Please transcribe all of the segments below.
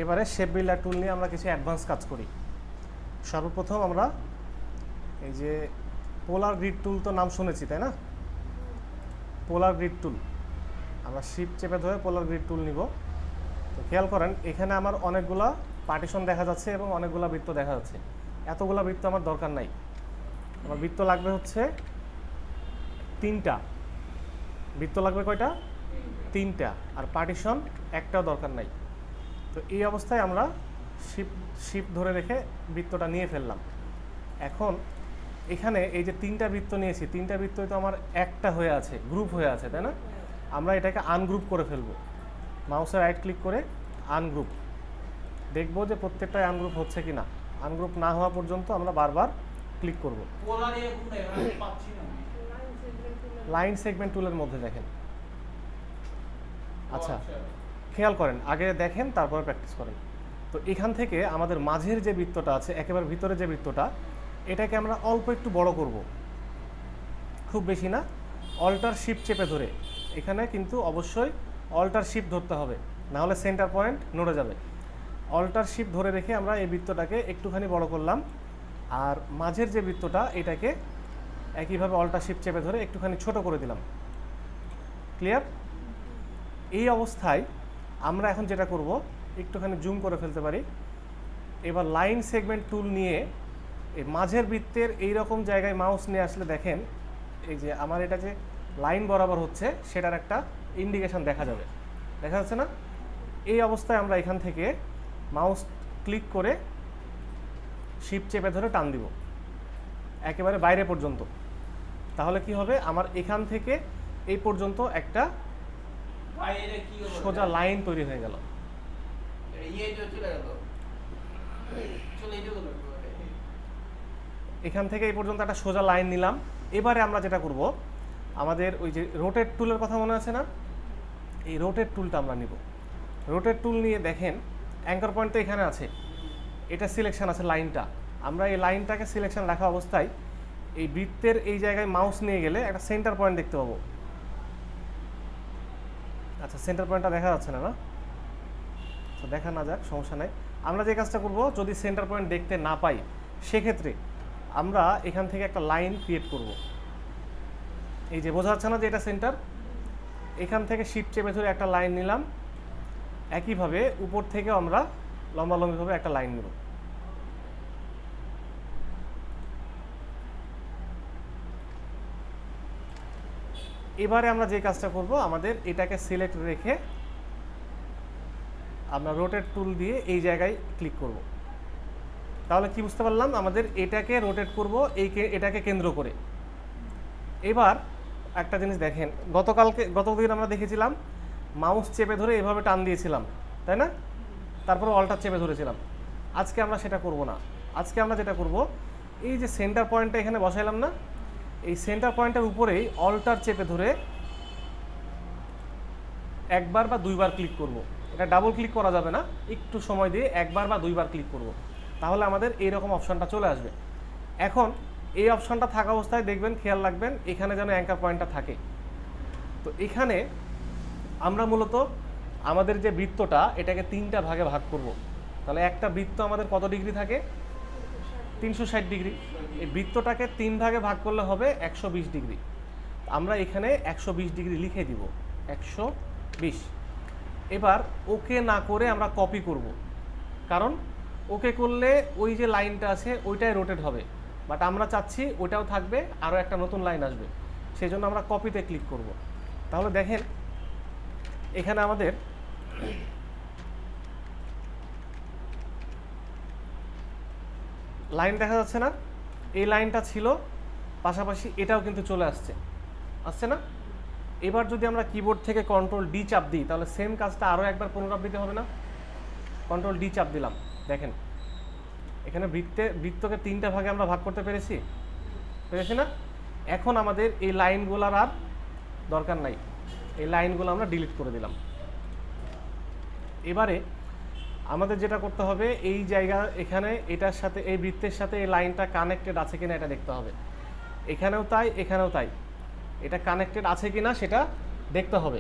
এবারে shape builder টুল নিয়ে আমরা কিছু অ্যাডভান্স কাজ করি। সর্বপ্রথম আমরা এই যে পোলার গ্রিড টুল তো নাম শুনেছি, তাই না? পোলার গ্রিড টুল, আমরা শিফট চেপে ধরে পোলার গ্রিড টুল নিব। তো খেয়াল করেন এখানে আমার অনেকগুলা পার্টিশন দেখা যাচ্ছে এবং অনেকগুলা বৃত্ত দেখা যাচ্ছে। এতগুলা বৃত্ত আমার দরকার নাই, আমার বৃত্ত লাগবে হচ্ছে 3টা। বৃত্ত লাগবে কয়টা? 3টা। আর পার্টিশন একটাও দরকার নাই। তো এই অবস্থায় আমরা শিফট ধরে রেখে বৃত্তটা নিয়ে ফেললাম। এখন এখানে এই যে 3টা বৃত্ত নিয়েছি, 3টা বৃত্তই তো আমার একটা হয়ে আছে, গ্রুপ হয়ে আছে, তাই না? আমরা এটাকে আনগ্রুপ করে ফেলবো। মাউসের রাইট ক্লিক করে আনগ্রুপ, দেখবো যে প্রত্যেকটাই আনগ্রুপ হচ্ছে কি না। আনগ্রুপ না হওয়া পর্যন্ত আমরা বারবার ক্লিক করব। লাইন সেগমেন্ট টুলের মধ্যে দেখেন। আচ্ছা, খেয়াল করেন, আগে দেখেন তারপরে প্র্যাকটিস করেন। তো এখান থেকে আমাদের মাঝের যে বৃত্তটা আছে, একেবারে ভিতরে যে বৃত্তটা, এটাকে আমরা অল্প একটু বড় করব, খুব বেশি না। অল্টার শিফট চেপে ধরে, এখানে কিন্তু অবশ্যই অল্টার শিফট ধরতে হবে, না হলে সেন্টার পয়েন্ট নড়ে যাবে। অল্টার শিফট ধরে রেখে আমরা এই বৃত্তটাকে একটুখানি বড় করলাম, আর মাঝের যে বৃত্তটা এটাকে একইভাবে অল্টার শিফট চেপে ধরে একটুখানি ছোট করে দিলাম। ক্লিয়ার? এই অবস্থায় আমরা এখন যেটা করব, একটুখানি জুম করে ফেলতে পারি। এবার লাইন সেগমেন্ট টুল নিয়ে এই মাঝের বৃত্তের এই রকম জায়গায় মাউস নিয়ে আসলে দেখেন এই যে আমার এটা যে লাইন বরাবর হচ্ছে সেটার একটা ইন্ডিকেশন দেখা যাবে, দেখা যাচ্ছে না? এই অবস্থায় আমরা এখান থেকে মাউস ক্লিক করে শিফট চেপে ধরে টান দিব একেবারে বাইরে পর্যন্ত। তাহলে কি হবে, আমার এখান থেকে এই পর্যন্ত একটা সোজা লাইন তৈরি হয়ে গেল। এখান থেকে এই পর্যন্ত একটা সোজা লাইন নিলাম। এবারে আমরা যেটা করব, আমাদের ওই যে রোটেট টুলের কথা মনে আছে না, এই রোটেট টুলটা আমরা নিব। রোটেট টুল নিয়ে দেখেন অ্যাঙ্কার পয়েন্ট তো এখানে আছে, এটা সিলেকশন আছে লাইনটা। আমরা এই লাইনটাকে সিলেকশন রাখা অবস্থায় এই বৃত্তের এই জায়গায় মাউস নিয়ে গেলে একটা সেন্টার পয়েন্ট দেখতে পাবো। আচ্ছা, সেন্টার পয়েন্টটা দেখা যাচ্ছে না, না? তো দেখা না যাক, সমস্যা নাই। আমরা যে কাজটা করব, যদি সেন্টার পয়েন্ট দেখতে না পাই সেক্ষেত্রে আমরা এখান থেকে একটা লাইন ক্রিয়েট করব। এই যে বোঝা যাচ্ছে না যে এটা সেন্টার, এখান থেকে শিফট চেপে ধরে একটা লাইন নিলাম। একইভাবে উপর থেকে আমরা লম্বালম্বিভাবে একটা লাইন নেব। এবারে আমরা যে কাজটা করব, আমাদের এটাকে সিলেক্ট রেখে আমরা রোটেট টুল দিয়ে এই জায়গায় ক্লিক করব। তাহলে কি বুঝতে পারলাম, আমাদের এটাকে রোটেট করব এটাকে কেন্দ্র করে। এবার একটা জিনিস দেখেন, গতদিন আমরা দেখেছিলাম মাউস চেপে ধরে এভাবে টান দিয়েছিলাম, তাই না? তারপরে অল্টার চেপে ধরেছিলাম। আজকে আমরা সেটা করব না। আজকে আমরা যেটা করব, এই যে সেন্টার পয়েন্টটা এখানে বসাইলাম না, এই সেন্টার পয়েন্টের উপরেই অল্টার চেপে ধরে একবার বা দুইবার ক্লিক করব। এটা ডাবল ক্লিক করা যাবে না, একটু সময় দিয়ে একবার বা দুইবার ক্লিক করব, তাহলে আমাদের এইরকম অপশনটা চলে আসবে। এখন এই অপশনটা থাকা অবস্থায় দেখবেন, খেয়াল রাখবেন এখানে যেন অ্যাঙ্কার পয়েন্টটা থাকে। তো এখানে আমরা মূলত আমাদের যে বৃত্তটা এটাকে 3টা ভাগে ভাগ করব। তাহলে একটা বৃত্ত আমাদের কত ডিগ্রি থাকে? 360 ডিগ্রি। এই বৃত্তটাকে 3 ভাগে ভাগ করলে হবে 120 ডিগ্রি। আমরা এখানে 120 ডিগ্রি লিখে দিব, 120। এবার ওকে না করে আমরা কপি করব, কারণ ওকে করলে ওই যে লাইনটা আছে ওইটাই রোটেট হবে, বাট আমরা চাচ্ছি ওইটাও থাকবে, আরও একটা নতুন লাইন আসবে, সেই জন্য আমরা কপিতে ক্লিক করব। তাহলে দেখেন এখানে আমাদের লাইন দেখা যাচ্ছে না? এই লাইনটা ছিল, পাশাপাশি এটাও কিন্তু চলে আসছে না? এবার যদি আমরা কিবোর্ড থেকে কন্ট্রোল-ডি চাপ দিই তাহলে সেম কাজটা আরও একবার পুনরাবৃত্তি হবে না? কন্ট্রোল-ডি চাপ দিলাম, দেখেন এখানে বৃত্তকে 3টা ভাগে আমরা ভাগ করতে পেরেছি না? এখন আমাদের এই লাইনগুলোর আর দরকার নাই, এই লাইনগুলো আমরা ডিলিট করে দিলাম। এবারে আমাদের যেটা করতে হবে, এই জায়গা এখানে এটার সাথে এই বৃত্তের সাথে এই লাইনটা কানেক্টেড আছে কিনা এটা দেখতে হবে। এখানেও তাই, এখানেও তাই, এটা কানেক্টেড আছে কিনা সেটা দেখতে হবে।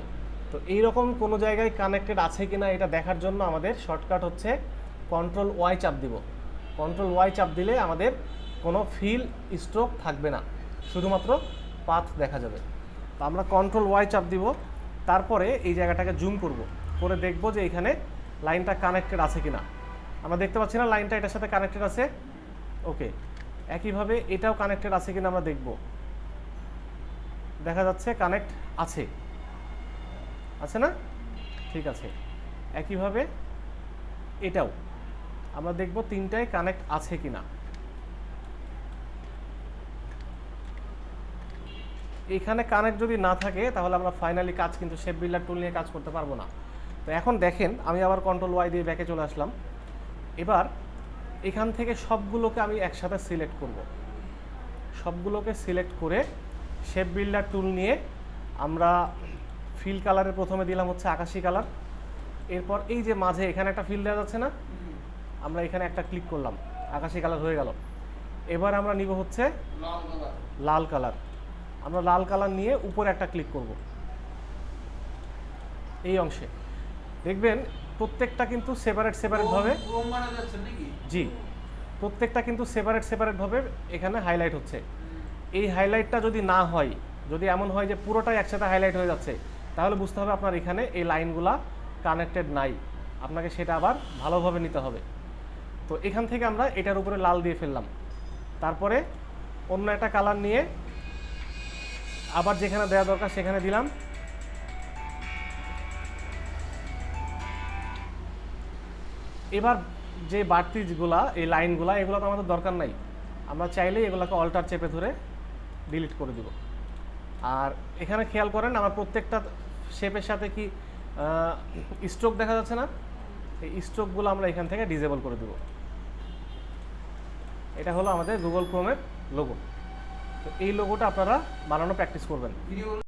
তো তো এইরকম কোনো জায়গায় কানেক্টেড আছে কিনা এটা দেখার জন্য আমাদের শর্টকাট হচ্ছে কন্ট্রোল ওয়াই চাপ দিব। কন্ট্রোল ওয়াই চাপ দিলে আমাদের কোনো ফিল স্ট্রোক থাকবে না, শুধুমাত্র পাথ দেখা যাবে। তো আমরা কন্ট্রোল ওয়াই চাপ দিব, তারপরে এই জায়গাটাকে জুম করব, করে দেখব যে এখানে লাইনটা কানেক্টেড আছে কিনা। আমরা দেখতে পাচ্ছি না লাইনটা এটার সাথে কানেক্টেড আছে, ওকে। একইভাবে এটাও কানেক্টেড আছে কিনা আমরা দেখব, দেখা যাচ্ছে কানেক্ট আছে, আছে না? ঠিক আছে। একইভাবে এটাও আমরা দেখব তিনটায় কানেক্ট আছে কিনা। এখানে কানেক্ট যদি না থাকে তাহলে আমরা ফাইনালি কাজ কিন্তু শেপ বিল্ডার টুল নিয়ে কাজ করতে পারবো না। তো এখন দেখেন আমি আবার কন্ট্রোল ওয়াই দিয়ে ব্যাকে চলে আসলাম। এবার এখান থেকে সবগুলোকে আমি একসাথে সিলেক্ট করব। সবগুলোকে সিলেক্ট করে শেপ বিল্ডার টুল নিয়ে আমরা ফিল কালারের প্রথমে দিলাম হচ্ছে আকাশি কালার। এরপর এই যে মাঝে এখানে একটা ফিল দেওয়া যাচ্ছে না, আমরা এখানে একটা ক্লিক করলাম, আকাশি কালার হয়ে গেল। এবার আমরা নিব হচ্ছে লাল কালার। আমরা লাল কালার নিয়ে উপরে একটা ক্লিক করব। এই অংশে দেখবেন প্রত্যেকটা কিন্তু সেপারেট ভাবে, জি, প্রত্যেকটা কিন্তু সেপারেট ভাবে এখানে হাইলাইট হচ্ছে। এই হাইলাইটটা যদি না হয়, যদি এমন হয় যে পুরোটাই একসাথে হাইলাইট হয়ে যাচ্ছে, তাহলে বুঝতে হবে আপনার এখানে এই লাইনগুলা কানেক্টেড নাই, আপনাকে সেটা আবার ভালোভাবে নিতে হবে। তো এখান থেকে আমরা এটার উপরে লাল দিয়ে ফেললাম, তারপরে অন্য একটা কালার নিয়ে আবার যেখানে দেওয়া দরকার সেখানে দিলাম। এবার যে বাড়তিগুলা এই লাইনগুলা এগুলো তো আমাদের দরকার নাই, আমরা চাইলেই এগুলোকে অল্টার চেপে ধরে ডিলিট করে দিব। আর এখানে খেয়াল করেন আমার প্রত্যেকটা শেপের সাথে কি স্ট্রোক দেখা যাচ্ছে না, এই স্ট্রোকগুলো আমরা এখান থেকে ডিসেবল করে দেব। এটা হলো আমাদের গুগল ক্রোমের লোগো। তো এই লোগোটা আপনারা বানানো প্র্যাকটিস করবেন।